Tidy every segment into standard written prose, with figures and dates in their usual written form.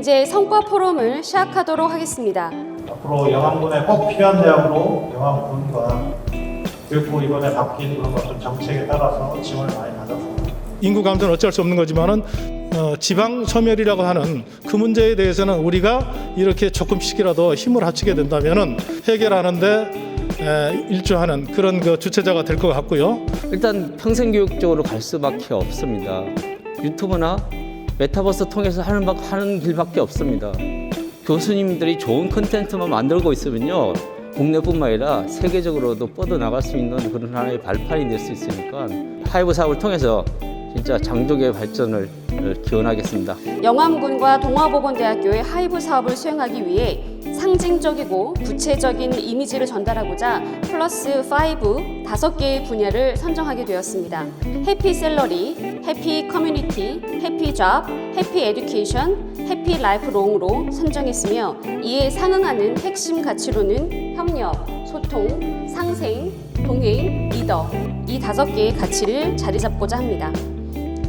이제 성과 포럼을 시작하도록 하겠습니다. 앞으로 영암군에 꼭 필요한 대학으로 영암군과 교육부 이번에 바뀐 그런 어떤 정책에 따라서 지원을 많이 받았습니다. 인구 감소는 어쩔 수 없는 거지만은 지방 소멸이라고 하는 그 문제에 대해서는 우리가 이렇게 조금씩이라도 힘을 합치게 된다면은 해결하는데 일조하는 그런 그 주체자가 될 것 같고요. 일단 평생교육 쪽으로 갈 수밖에 없습니다. 유튜브나 메타버스 통해서 하는 길밖에 없습니다. 교수님들이 좋은 콘텐츠만 만들고 있으면요, 국내뿐만 아니라 세계적으로도 뻗어나갈 수 있는 그런 하나의 발판이 될 수 있으니까 하이브 사업을 통해서 진짜 장족의 발전을 기원하겠습니다. 영암군과 동아보건대학교의 하이브 사업을 수행하기 위해 상징적이고 구체적인 이미지를 전달하고자 플러스 5 5개의 분야를 선정하게 되었습니다. 해피 셀러리, 해피 커뮤니티, 해피 잡, 해피 에듀케이션, 해피 라이프 롱으로 선정했으며 이에 상응하는 핵심 가치로는 협력, 소통, 상생, 동행, 리더 이 5개의 가치를 자리 잡고자 합니다.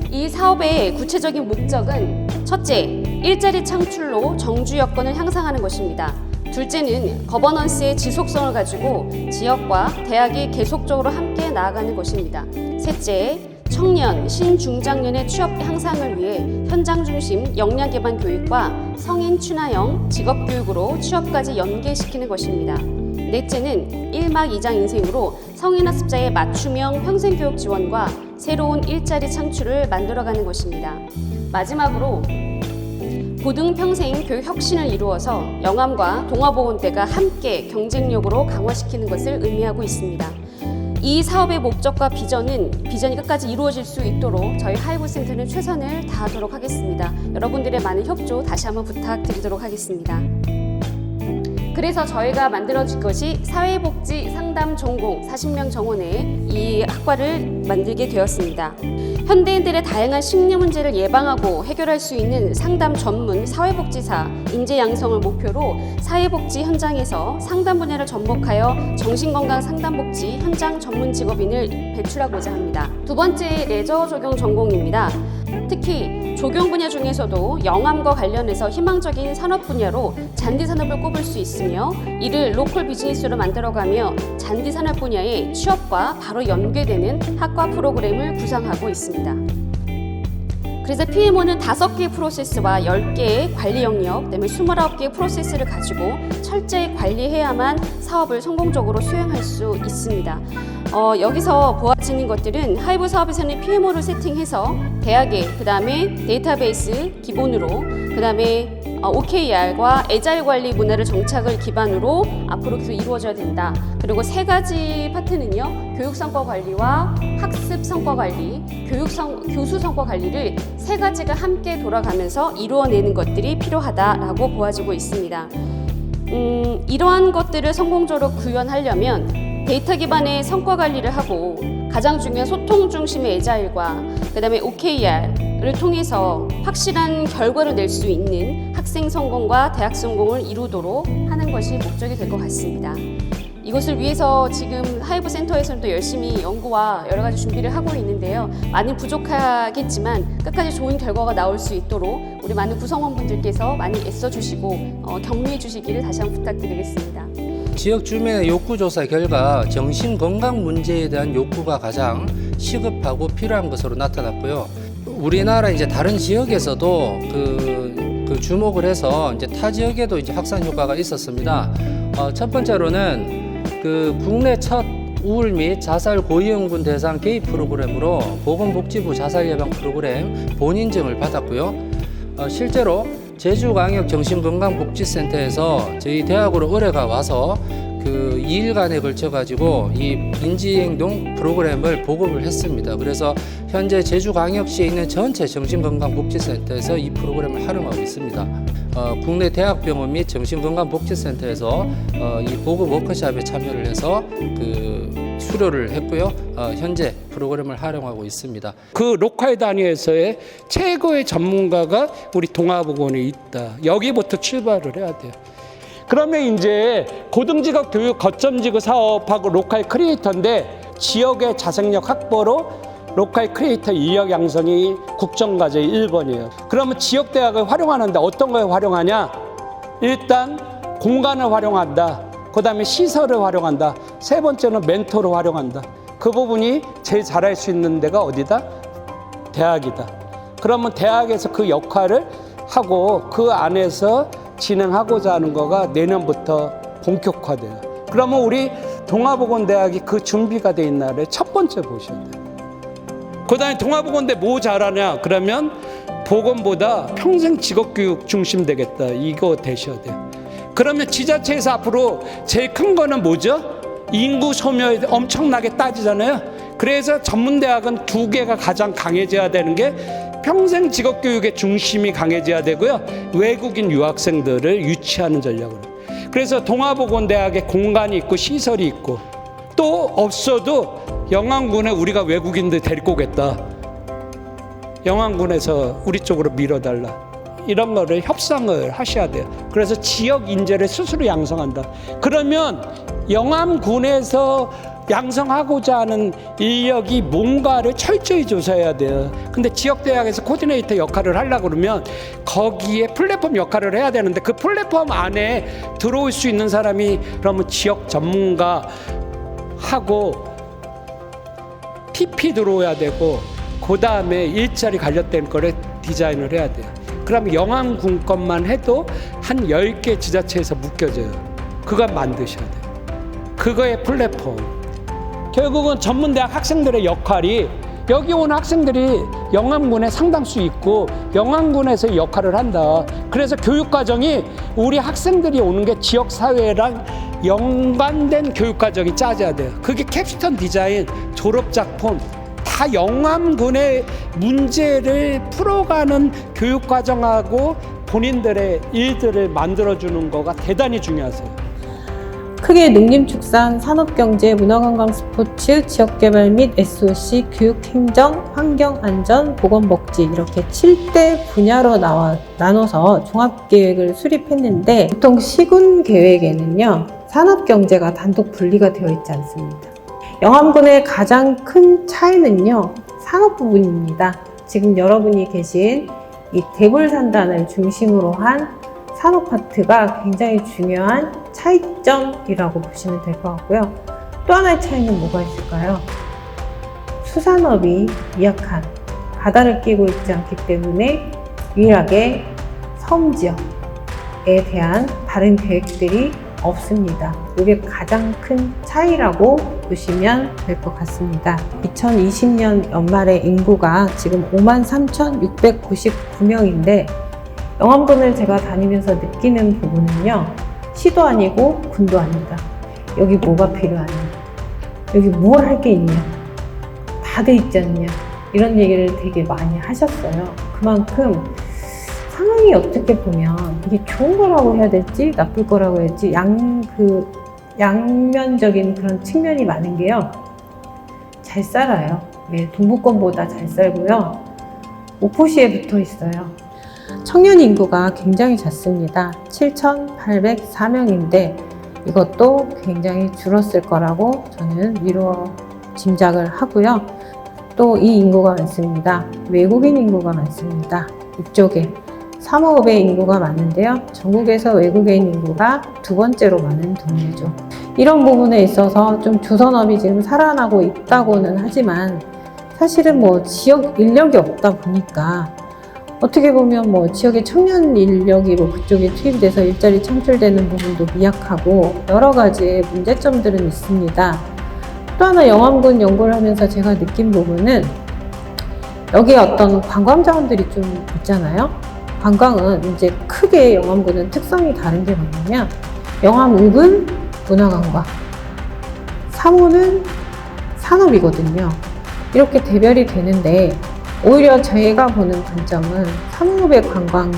이 사업의 구체적인 목적은 첫째, 일자리 창출로 정주 여건을 향상하는 것입니다. 둘째는 거버넌스의 지속성을 가지고 지역과 대학이 계속적으로 함께 나아가는 것입니다. 셋째, 청년, 신중장년의 취업 향상을 위해 현장 중심 역량 기반 교육과 성인 춘화형 직업 교육으로 취업까지 연계시키는 것입니다. 넷째는 1막 2장 인생으로 성인 학습자의 맞춤형 평생교육 지원과 새로운 일자리 창출을 만들어가는 것입니다. 마지막으로 고등평생 교육 혁신을 이루어서 영암과 동아보건대가 함께 경쟁력으로 강화시키는 것을 의미하고 있습니다. 이 사업의 목적과 비전이 끝까지 이루어질 수 있도록 저희 하이브센터는 최선을 다하도록 하겠습니다. 여러분들의 많은 협조 다시 한번 부탁드리도록 하겠습니다. 그래서 저희가 만들어질 것이 사회복지 상담 전공 40명 정원의 이 학과를 만들게 되었습니다. 현대인들의 다양한 심리 문제를 예방하고 해결할 수 있는 상담 전문 사회복지사 인재 양성을 목표로 사회복지 현장에서 상담 분야를 접목하여 정신건강 상담복지 현장 전문 직업인을 배출하고자 합니다. 두 번째, 레저 적용 전공입니다. 특히 조경 분야 중에서도 영암과 관련해서 희망적인 산업 분야로 잔디 산업을 꼽을 수 있으며 이를 로컬 비즈니스로 만들어가며 잔디 산업 분야의 취업과 바로 연계되는 학과 프로그램을 구상하고 있습니다. 그래서 PMO는 5개의 프로세스와 10개의 관리 영역, 그다음에 29개의 프로세스를 가지고 철저히 관리해야만 사업을 성공적으로 수행할 수 있습니다. 여기서 보아지는 것들은 하이브 사업에서는 PMO를 세팅해서 대학에 그다음에 데이터베이스 기본으로 그다음에 OKR과 애자일 관리 문화를 정착을 기반으로 앞으로 계속 이루어져야 된다. 그리고 3가지 파트는요, 교육 성과 관리와 학습 성과 관리, 교수 성과 관리를 3가지가 함께 돌아가면서 이루어내는 것들이 필요하다라고 보아지고 있습니다. 이러한 것들을 성공적으로 구현하려면 데이터 기반의 성과 관리를 하고 가장 중요한 소통 중심의 애자일과 그다음에 OKR을 통해서 확실한 결과를 낼 수 있는 학생 성공과 대학 성공을 이루도록 하는 것이 목적이 될 것 같습니다. 이것을 위해서 지금 하이브 센터에서는 또 열심히 연구와 여러 가지 준비를 하고 있는데요. 많이 부족하겠지만 끝까지 좋은 결과가 나올 수 있도록 우리 많은 구성원분들께서 많이 애써주시고 격려해 주시기를 다시 한번 부탁드리겠습니다. 지역 주민의 욕구조사 결과 정신건강 문제에 대한 욕구가 가장 시급하고 필요한 것으로 나타났고요. 우리나라 이제 다른 지역에서도 그 주목을 해서 이제 타 지역에도 이제 확산 효과가 있었습니다. 첫 번째로는 그 국내 첫 우울 및 자살 고위험군 대상 개입 프로그램으로 보건복지부 자살 예방 프로그램 본인증을 받았고요. 실제로 제주광역정신건강복지센터에서 저희 대학으로 의뢰가 와서 그 2일간에 걸쳐 가지고 이 인지행동 프로그램을 보급을 했습니다. 그래서 현재 제주광역시에 있는 전체 정신건강복지센터에서 이 프로그램을 활용하고 있습니다. 국내 대학병원 및 정신건강복지센터에서 이 보급 워크숍에 참여를 해서 그 수료를 했고요. 현재 프로그램을 활용하고 있습니다. 그 로컬 단위에서의 최고의 전문가가 우리 동아보건에 있다. 여기부터 출발을 해야 돼요. 그러면 이제 고등직업 교육 거점지구 사업하고 로컬 크리에이터인데 지역의 자생력 확보로 로컬 크리에이터 인력 양성이 국정과제 1번이에요. 그러면 지역대학을 활용하는데 어떤 걸 활용하냐? 일단 공간을 활용한다. 그 다음에 시설을 활용한다. 세 번째는 멘토를 활용한다. 그 부분이 제일 잘할 수 있는 데가 어디다? 대학이다. 그러면 대학에서 그 역할을 하고 그 안에서 진행하고자 하는 거가 내년부터 본격화돼요. 그러면 우리 동아보건대학이 그 준비가 돼 있나를 첫 번째 보셔야 돼요. 그 다음에 동아보건대 뭐 잘하냐? 그러면 보건보다 평생 직업교육 중심 되겠다. 이거 되셔야 돼요. 그러면 지자체에서 앞으로 제일 큰 거는 뭐죠? 인구 소멸 엄청나게 따지잖아요. 그래서 전문대학은 두 개가 가장 강해져야 되는 게 평생 직업교육의 중심이 강해져야 되고요. 외국인 유학생들을 유치하는 전략으로. 그래서 동아보건대학에 공간이 있고 시설이 있고 또 없어도 영암군에 우리가 외국인들 데리고 오겠다. 영암군에서 우리 쪽으로 밀어달라. 이런 거를 협상을 하셔야 돼요. 그래서 지역 인재를 스스로 양성한다. 그러면 영암군에서 양성하고자 하는 인력이 뭔가를 철저히 조사해야 돼요. 근데 지역대학에서 코디네이터 역할을 하려고 그러면 거기에 플랫폼 역할을 해야 되는데 그 플랫폼 안에 들어올 수 있는 사람이 그러면 지역 전문가하고 PP 들어와야 되고 그 다음에 일자리 관련된 거를 디자인을 해야 돼요. 그럼 영암군 것만 해도 한 10개 지자체에서 묶여져요. 그걸 만드셔야 돼요. 그거의 플랫폼. 결국은 전문대학 학생들의 역할이 여기 온 학생들이 영암군에 상당수 있고 영암군에서 역할을 한다. 그래서 교육과정이 우리 학생들이 오는 게 지역사회랑 연관된 교육과정이 짜져야 돼요. 그게 캡스톤 디자인, 졸업작품 다 영암군의 문제를 풀어가는 교육과정하고 본인들의 일들을 만들어주는 거가 대단히 중요하세요. 크게 농림축산, 산업경제, 문화관광, 스포츠, 지역개발 및 SOC, 교육행정, 환경안전, 보건복지 이렇게 7대 분야로 나눠서 종합계획을 수립했는데 보통 시군계획에는요 산업경제가 단독 분리가 되어 있지 않습니다. 영암군의 가장 큰 차이는요 산업 부분입니다. 지금 여러분이 계신 이 대불산단을 중심으로 한 산업 파트가 굉장히 중요한 차이점이라고 보시면 될 것 같고요. 또 하나의 차이는 뭐가 있을까요? 수산업이 미약한 바다를 끼고 있지 않기 때문에 유일하게 섬지역에 대한 다른 계획들이 없습니다. 이게 가장 큰 차이라고 보시면 될 것 같습니다. 2020년 연말에 인구가 지금 53,699명인데 영암군을 제가 다니면서 느끼는 부분은요 시도 아니고 군도 아니다. 여기 뭐가 필요하냐, 여기 뭘 할 게 있냐, 다 돼 있지 않냐, 이런 얘기를 되게 많이 하셨어요. 그만큼 상황이 어떻게 보면 이게 좋은 거라고 해야 될지 나쁠 거라고 해야 될지 양면적인 그런 측면이 많은 게요 잘 살아요. 예, 동부권보다 잘 살고요 오포시에 붙어 있어요. 청년 인구가 굉장히 작습니다. 7,804명인데 이것도 굉장히 줄었을 거라고 저는 미루어 짐작을 하고요. 또 이 인구가 많습니다. 외국인 인구가 많습니다. 이쪽에 사무업의 인구가 많은데요. 전국에서 외국인 인구가 두 번째로 많은 동네죠. 이런 부분에 있어서 좀 조선업이 지금 살아나고 있다고는 하지만 사실은 뭐 지역 인력이 없다 보니까 어떻게 보면 뭐 지역의 청년 인력이 뭐 그쪽에 투입돼서 일자리 창출되는 부분도 미약하고 여러 가지 문제점들은 있습니다. 또 하나 영암군 연구를 하면서 제가 느낀 부분은 여기에 어떤 관광 자원들이 좀 있잖아요. 관광은 이제 크게 영암군은 특성이 다른 게 뭐냐면 영암읍은 문화관광, 삼호는 산업이거든요. 이렇게 대별이 되는데 오히려 저희가 보는 관점은 삼호읍의 관광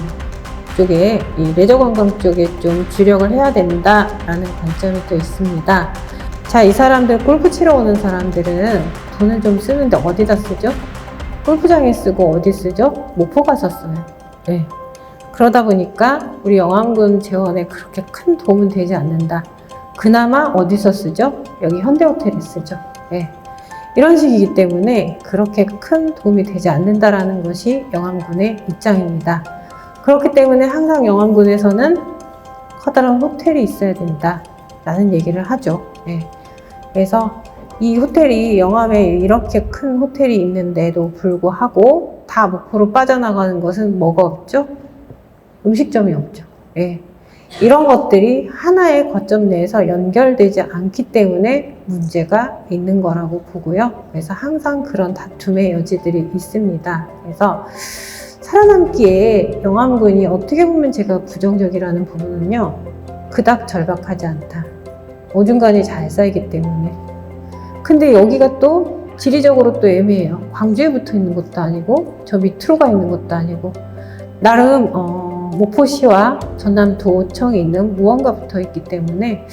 쪽에 이 레저 관광 쪽에 좀 주력을 해야 된다라는 관점이 또 있습니다. 자, 이 사람들 골프 치러 오는 사람들은 돈을 좀 쓰는데 어디다 쓰죠? 골프장에 쓰고 어디 쓰죠? 목포 가서 써요. 네. 그러다 보니까 우리 영암군 재원에 그렇게 큰 도움은 되지 않는다. 그나마 어디서 쓰죠? 여기 현대호텔에 쓰죠. 네. 이런 식이기 때문에 그렇게 큰 도움이 되지 않는다라는 것이 영암군의 입장입니다. 그렇기 때문에 항상 영암군에서는 커다란 호텔이 있어야 된다라는 얘기를 하죠. 네. 그래서 이 호텔이 영암에 이렇게 큰 호텔이 있는데도 불구하고 다 목포로 빠져나가는 것은 뭐가 없죠? 음식점이 없죠. 네. 이런 것들이 하나의 거점 내에서 연결되지 않기 때문에 문제가 있는 거라고 보고요. 그래서 항상 그런 다툼의 여지들이 있습니다. 그래서 살아남기에 영암군이 어떻게 보면 제가 부정적이라는 부분은요, 그닥 절박하지 않다. 오중간이 잘 쌓이기 때문에. 근데 여기가 또 지리적으로 또 애매해요. 광주에 붙어 있는 것도 아니고 저 밑으로 가 있는 것도 아니고 나름 목포시와 전남도청에 있는 무언가 붙어 있기 때문에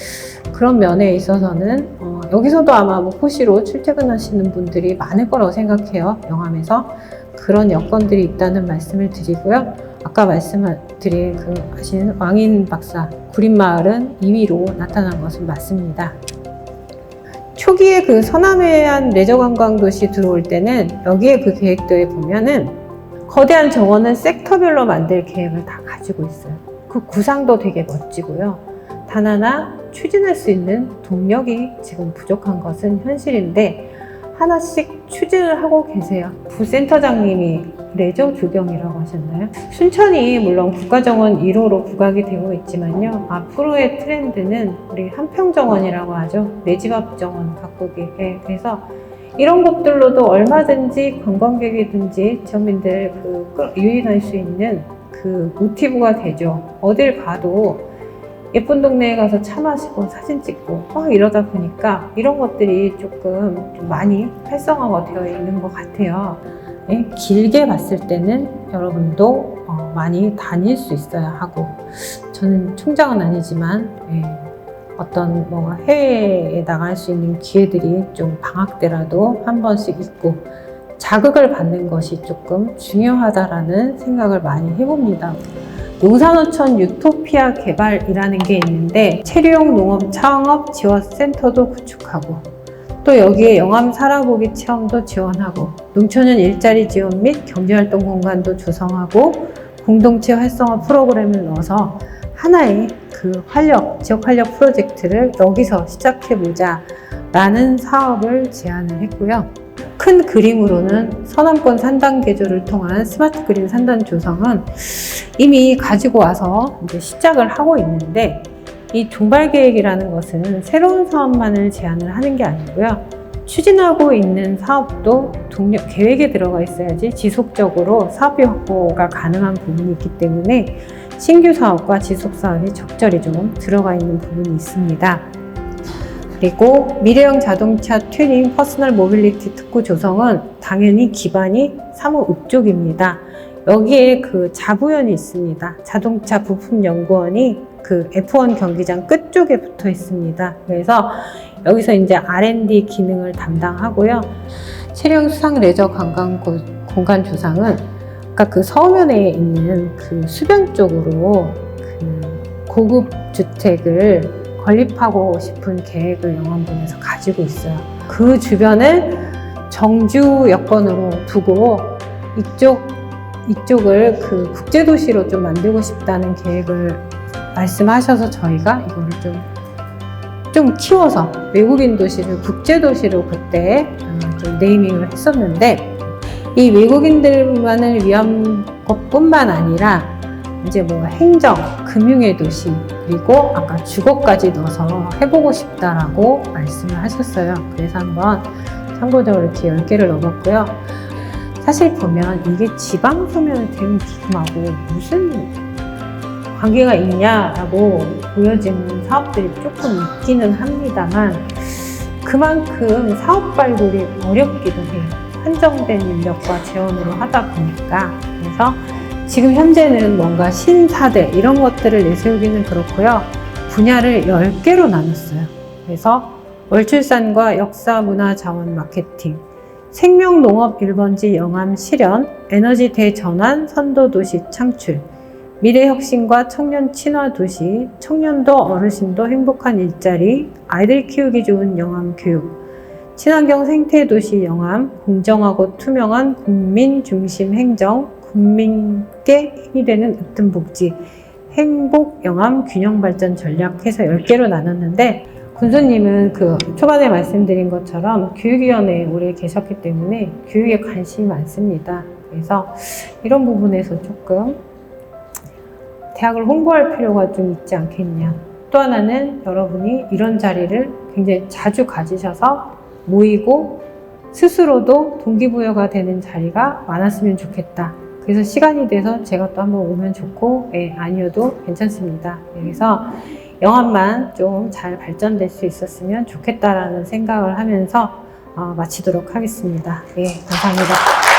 그런 면에 있어서는 여기서도 아마 목포시로 출퇴근하시는 분들이 많을 거라고 생각해요. 영암에서 그런 여건들이 있다는 말씀을 드리고요. 아까 말씀드린 그 하신 왕인 박사 구림마을은 2위로 나타난 것은 맞습니다. 초기에 그 서남해안 레저관광도시 들어올 때는 여기에 그 계획도에 보면은 거대한 정원은 섹터별로 만들 계획을 다 가지고 있어요. 그 구상도 되게 멋지고요. 단 하나 추진할 수 있는 동력이 지금 부족한 것은 현실인데 하나씩 추진을 하고 계세요. 부센터장님이 레저 조경이라고 하셨나요? 순천이 물론 국가정원 1호로 부각이 되고 있지만요. 앞으로의 트렌드는 우리 한평정원이라고 하죠. 내 집 앞 정원 가꾸기. 그래서 이런 것들로도 얼마든지 관광객이든지 지역민들 유인할 수 있는 그 모티브가 되죠. 어딜 가도 예쁜 동네에 가서 차 마시고 사진 찍고 막 이러다 보니까 이런 것들이 조금 좀 많이 활성화가 되어 있는 것 같아요. 네, 길게 봤을 때는 여러분도 많이 다닐 수 있어야 하고, 저는 총장은 아니지만 어떤 뭔가 해외에 나갈 수 있는 기회들이 좀 방학 때라도 한 번씩 있고 자극을 받는 것이 조금 중요하다라는 생각을 많이 해봅니다. 용산어촌 유토피아 개발이라는 게 있는데 체류용 농업 창업 지원센터도 구축하고 또 여기에 영암 살아보기 체험도 지원하고 농촌인 일자리 지원 및 경제활동 공간도 조성하고 공동체 활성화 프로그램을 넣어서 하나의 그 지역 활력 프로젝트를 여기서 시작해보자 라는 사업을 제안을 했고요. 큰 그림으로는 서남권 산단 개조를 통한 스마트 그린 산단 조성은 이미 가지고 와서 이제 시작을 하고 있는데, 이 종발 계획이라는 것은 새로운 사업만을 제안을 하는 게 아니고요. 추진하고 있는 사업도 계획에 들어가 있어야지 지속적으로 사업비 확보가 가능한 부분이 있기 때문에 신규 사업과 지속 사업이 적절히 좀 들어가 있는 부분이 있습니다. 그리고 미래형 자동차 튜닝 퍼스널 모빌리티 특구 조성은 당연히 기반이 사무읍 쪽입니다. 여기에 그 자부연이 있습니다. 자동차 부품 연구원이 그 F1 경기장 끝쪽에 붙어 있습니다. 그래서 여기서 이제 R&D 기능을 담당하고요. 체령 수상 레저 관광 공간 조성은 아까 그 서면에 있는 그 수변 쪽으로 그 고급 주택을 건립하고 싶은 계획을 영암군에서 가지고 있어요. 그 주변을 정주 여건으로 두고 이쪽을 그 국제도시로 좀 만들고 싶다는 계획을 말씀하셔서 저희가 이거를 좀 키워서 외국인 도시를 국제도시로 그때 좀 네이밍을 했었는데, 이 외국인들만을 위한 것뿐만 아니라 이제 뭐 행정, 금융의 도시, 그리고 아까 주거까지 넣어서 해보고 싶다라고 말씀을 하셨어요. 그래서 한번 참고적으로 이렇게 10개를 넣어봤고요. 사실 보면 이게 지방 소면을 대응 기금하고 무슨 관계가 있냐라고 보여지는 사업들이 조금 있기는 합니다만, 그만큼 사업 발굴이 어렵기도 해요. 한정된 인력과 재원으로 하다 보니까. 그래서 지금 현재는 뭔가 신사대 이런 것들을 내세우기는 그렇고요. 분야를 10개로 나눴어요. 그래서 월출산과 역사 문화 자원 마케팅, 생명농업 1번지 영암 실현, 에너지 대전환 선도도시 창출, 미래혁신과 청년 친화 도시, 청년도 어르신도 행복한 일자리, 아이들 키우기 좋은 영암 교육, 친환경 생태도시 영암, 공정하고 투명한 국민 중심 행정, 국민께 힘이 되는 으뜸 복지, 행복 영암 균형 발전 전략 해서 10개로 나눴는데, 군수님은 그 초반에 말씀드린 것처럼 교육위원회에 오래 계셨기 때문에 교육에 관심이 많습니다. 그래서 이런 부분에서 조금 대학을 홍보할 필요가 좀 있지 않겠냐. 또 하나는 여러분이 이런 자리를 굉장히 자주 가지셔서 모이고 스스로도 동기부여가 되는 자리가 많았으면 좋겠다. 그래서 시간이 돼서 제가 또 한번 오면 좋고, 아니어도 괜찮습니다. 그래서 영암만 좀 잘 발전될 수 있었으면 좋겠다라는 생각을 하면서 마치도록 하겠습니다. 감사합니다.